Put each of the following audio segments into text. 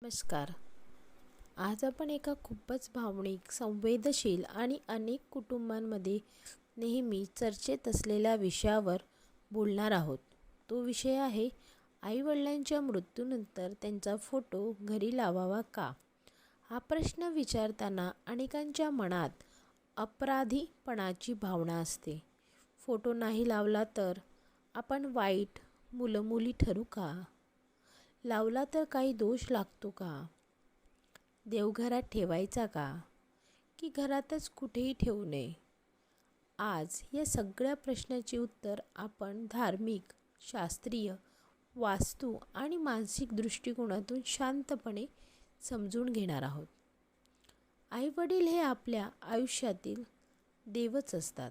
नमस्कार. आज आपण एका खूपच भावनिक, संवेदनशील आणि अनेक कुटुंबांमध्ये नेहमी चर्चेत असलेल्या विषयावर बोलणार आहोत. तो विषय आहे आई-वडिलांच्या मृत्यूनंतर त्यांचा फोटो घरी लावावा का? हा प्रश्न विचारताना अनेकांच्या मनात अपराधीपणाची भावना असते. फोटो नाही लावला तर आपण वाईट, मुलं-मुली ठरू का? लावला तर काही दोष लागतो का? देवघरात ठेवायचा का? की घरातच कुठेही ठेवू नये? आज या सगळ्या प्रश्नाची उत्तर आपण धार्मिक, शास्त्रीय, वास्तू आणि मानसिक दृष्टिकोनातून शांतपणे समजून घेणार आहोत. आई-वडील हे आपल्या आयुष्यातील देवच असतात.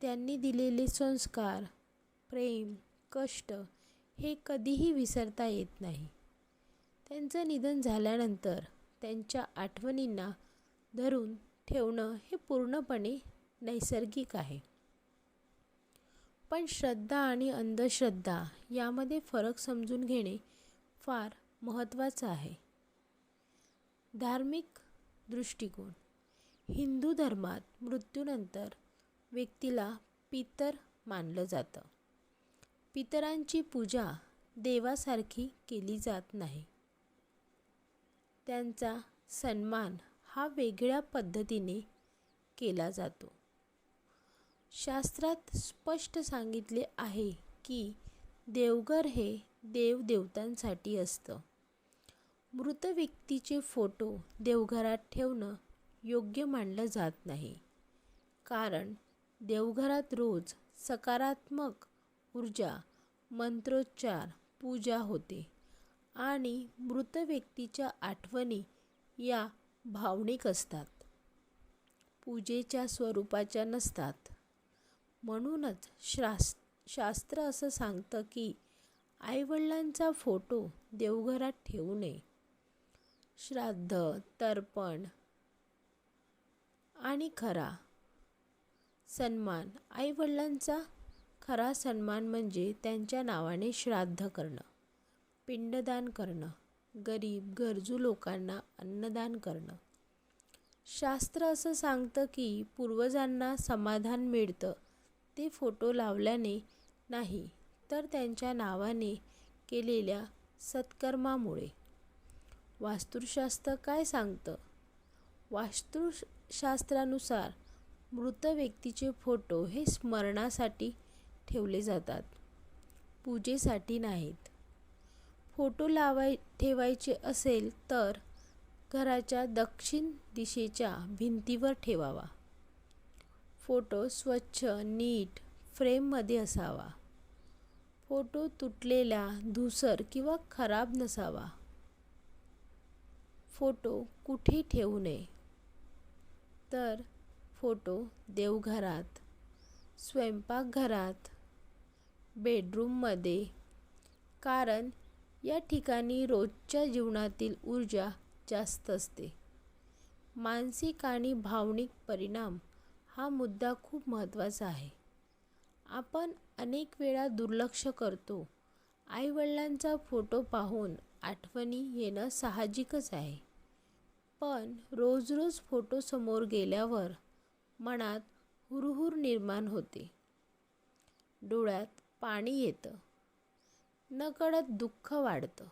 त्यांनी दिलेले संस्कार, प्रेम, कष्ट हे कधीही विसरता येत नाही. त्यांचं निधन झाल्यानंतर त्यांच्या आठवणींना धरून ठेवणं हे पूर्णपणे नैसर्गिक आहे. पण श्रद्धा आणि अंधश्रद्धा यामध्ये फरक समजून घेणे फार महत्त्वाचं आहे. धार्मिक दृष्टिकोन. हिंदू धर्मात मृत्यूनंतर व्यक्तीला पितर मानलं जातं. पितरांची पूजा देवासारखी केली जात नाही. त्यांचा सन्मान हा वेगळ्या पद्धतीने केला जातो. शास्त्रात स्पष्ट सांगितले आहे की देवघर हे देवदेवतांसाठी असतं. मृत व्यक्तीचे फोटो देवघरात ठेवणं योग्य मानलं जात नाही. कारण देवघरात रोज सकारात्मक ऊर्जा, मंत्रोच्चार, पूजा होते आणि मृत व्यक्तीच्या आठवणी या भावनिक असतात, पूजेच्या स्वरूपाच्या नसतात. म्हणूनच शास्त्र असं सांगतं की आईवडिलांचा फोटो देवघरात ठेवू नये. श्राद्ध, तर्पण आणि खरा सन्मान. आईवडिलांचा खरा सन्मान म्हणजे त्यांच्या नावाने श्राद्ध करणं, पिंडदान करणं, गरीब गरजू लोकांना अन्नदान करणं. शास्त्र असं सांगतं की पूर्वजांना समाधान मिळतं ते फोटो लावल्याने नाही, तर त्यांच्या नावाने केलेल्या सत्कर्मामुळे. वास्तुशास्त्र काय सांगतं? वास्तुशास्त्रानुसार मृत व्यक्तीचे फोटो हे स्मरणासाठी ठेवले जातात, पूजेसाठी नाहीत. फोटो ठेवायचे असेल तर घराच्या दक्षिण दिशेच्या भिंतीवर ठेवावा. फोटो स्वच्छ, नीट फ्रेममध्ये असावा. फोटो तुटलेला, धूसर किंवा खराब नसावा. फोटो कुठे ठेवू नये? तर फोटो देवघरात, स्वयंपाकघरात, बेडरूममध्ये. कारण या ठिकाणी रोजच्या जीवनातील ऊर्जा जास्त असते. मानसिक आणि भावनिक परिणाम हा मुद्दा खूप महत्त्वाचा आहे. आपण अनेक वेळा दुर्लक्ष करतो. आईवडिलांचा फोटो पाहून आठवणी येणं साहजिकच आहे. पण रोज रोज फोटो समोर गेल्यावर मनात हुरहुर निर्माण होते. डोळ्यात पाणी येतं. नकळत दुःख वाढतं.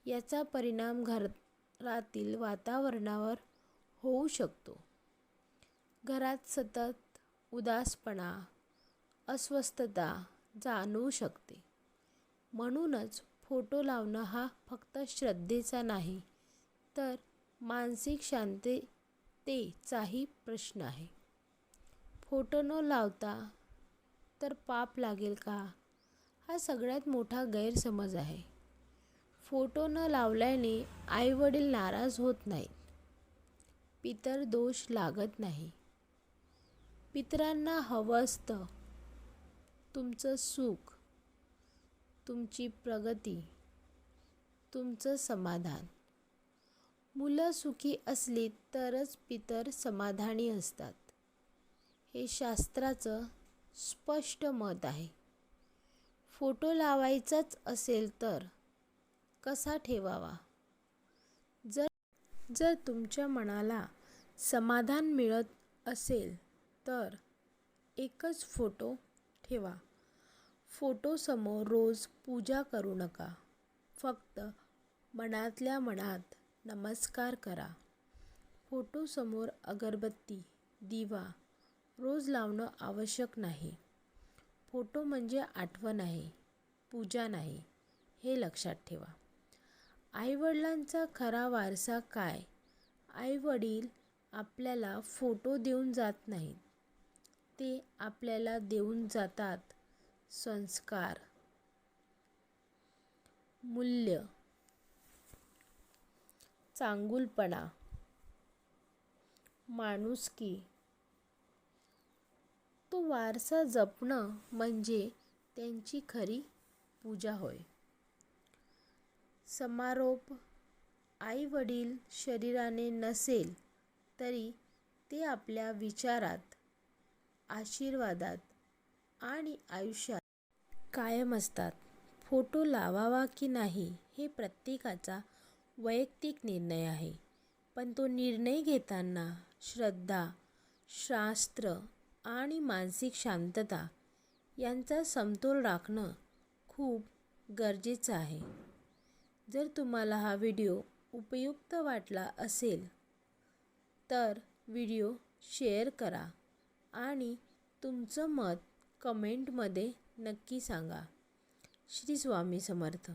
याचा परिणाम घरातील वातावरणावर होऊ शकतो. घरात सतत उदासपणा, अस्वस्थता जाणवू शकते. म्हणूनच फोटो लावणं हा फक्त श्रद्धेचा नाही, तर मानसिक शांततेचाही प्रश्न आहे. फोटो न लावता तर पाप लागेल का? हा सगळ्यात मोठा गैरसमज आहे. फोटो न लावल्याने आईवडील नाराज होत नाहीत. पितर दोष लागत नाही. पितरांना हवं असतं तुमचं सुख, तुमची प्रगती, तुमचं समाधान. मुलं सुखी असली तरच पितर समाधानी असतात. हे शास्त्राचं स्पष्ट मत आहे. फोटो लावायचाच असेल तर कसा ठेवावा? जर जर तुमच्या मनाला समाधान मिळत असेल तर एकच फोटो ठेवा. फोटोसमोर रोज पूजा करू नका. फक्त मनातल्या मनात नमस्कार करा. फोटोसमोर अगरबत्ती, दिवा रोज लावणं आवश्यक नाही. फोटो म्हणजे आठवण आहे, पूजा नाही, हे लक्षात ठेवा. आईवडिलांचा खरा वारसा काय? आईवडील आपल्याला फोटो देऊन जात नाहीत. ते आपल्याला देऊन जातात संस्कार, मूल्य, चांगुलपणा, माणुसकी. तो वारसा जपणं म्हणजे त्यांची खरी पूजा होय. समारोप. आई वडील शरीराने नसेल तरी ते आपल्या विचारात, आशीर्वादात आणि आयुष्यात कायम असतात. फोटो लावावा की नाही हे प्रत्येकाचा वैयक्तिक निर्णय आहे. पण तो निर्णय घेताना श्रद्धा, शास्त्र आणि मानसिक शांतता यांचा समतोल राखणं खूप गरजेचं आहे. जर तुम्हाला हा व्हिडिओ उपयुक्त वाटला असेल तर व्हिडिओ शेअर करा आणि तुमचं मत कमेंटमध्ये नक्की सांगा. श्री स्वामी समर्थ.